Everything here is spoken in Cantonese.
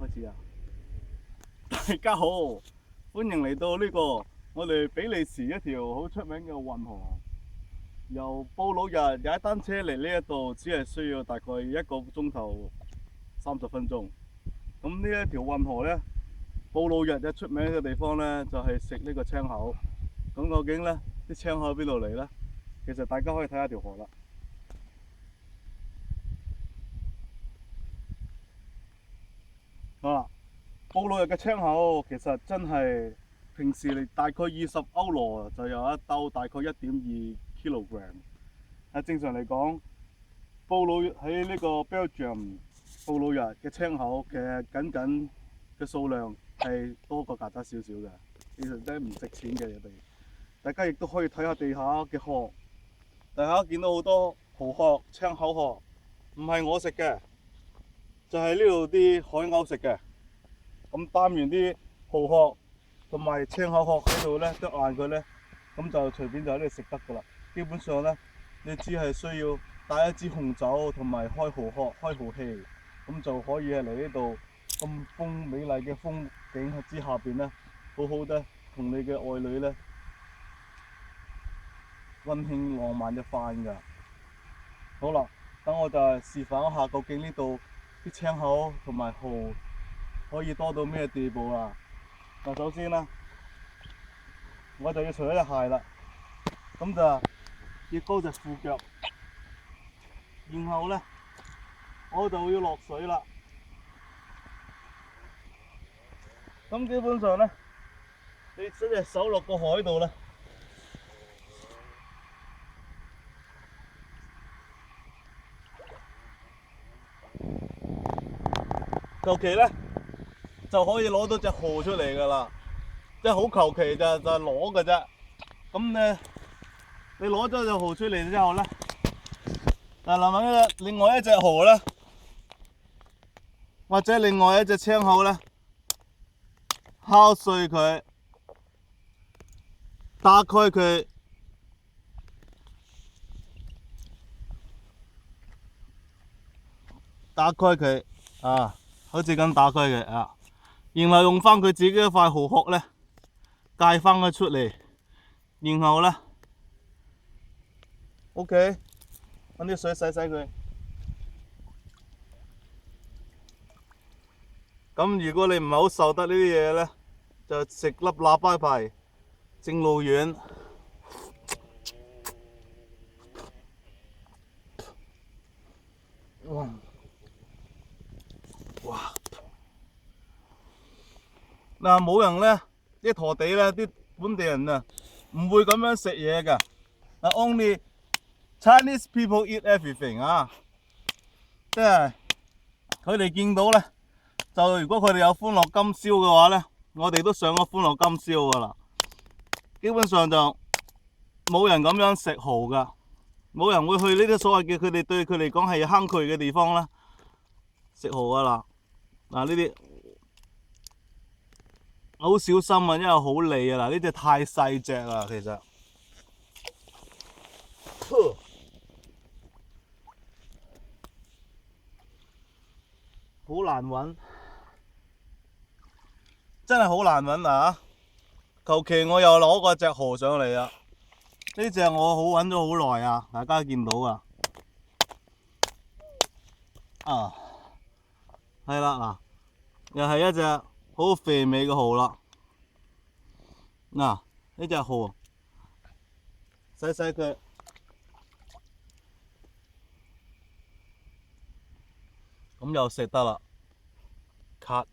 開始啊！大家好，歡迎嚟到呢個我哋比利時一條好出名嘅運河。由布魯日踩單車嚟呢一度，只係需要大概1個鐘頭30分鐘。咁呢一條運河呢，布魯日嘅出名嘅地方呢，就係食呢個青口。咁究竟呢啲青口喺邊度嚟呢？其實大家可以睇下條河啦。啊，布魯日嘅青口其實真係平時你大概20歐羅就有一兜，大概1.2 kilogram。正常嚟講，布魯喺呢個 Belgium 布魯日嘅青口嘅僅嘅數量係多過曱甴少少嘅，其實真係唔值錢嘅嘢哋。大家亦都可以睇下地下嘅殼，大家見到好多蠔殼、青口殼，唔係我食嘅。就係呢度啲海鷗食嘅，咁擔完啲蠔殼同埋青口殼喺度咧，剁爛佢咧，咁就隨便就喺呢度食得噶啦。基本上咧，你只係需要帶一支紅酒同埋開蠔殼、開蠔器，咁就可以嚟呢度咁美麗嘅風景之下邊咧，好好嘅同你嘅愛侶咧溫馨浪漫一番㗎。好啦，等我就示範一下究竟呢度啲青口同埋蠔可以多到咩地步啦？嗱，首先啦，我就要除咗隻鞋啦，咁就要高隻褲腳，然後咧我就要落水啦。咁基本上咧，你伸隻手落個海度咧，求其咧就可以攞到隻蠔出嚟㗎啦，即係好求其就攞㗎啫。咁咧，你攞咗隻蠔出嚟之後咧，另外一隻蠔咧，或者另外一隻青口咧，敲碎佢，打開佢，啊！好似咁打開佢啊，然後用翻佢自己一塊蠔殼咧，解翻佢出嚟，然後咧 ，OK， 揾啲水洗佢。咁如果你唔係好受得呢啲嘢咧，就食粒喇叭牌正露丸。哇！嗱，冇人咧，啲陀地咧，啲本地人啊，唔會咁樣食嘢㗎。Only Chinese people eat everything 啊！即係佢哋見到咧，就如果佢哋有歡樂今宵嘅話咧，我哋都上咗歡樂今宵㗎啦。基本上就冇人咁樣食蠔㗎，冇人會去呢啲所謂嘅佢哋對佢嚟講係坑渠嘅地方啦，食蠔㗎啦。嗱，呢啲好小心啊，因為好膩啊！嗱，呢隻太細隻啦，其實。好難揾，真係好難揾啊！求其我又攞個隻蠔上嚟啦，呢隻我揾咗好耐啊，大家見到啊，係啦，嗱，又係一隻好肥美嘅蠔啦。嗱，呢隻蠔洗佢，咁又食得啦，cut。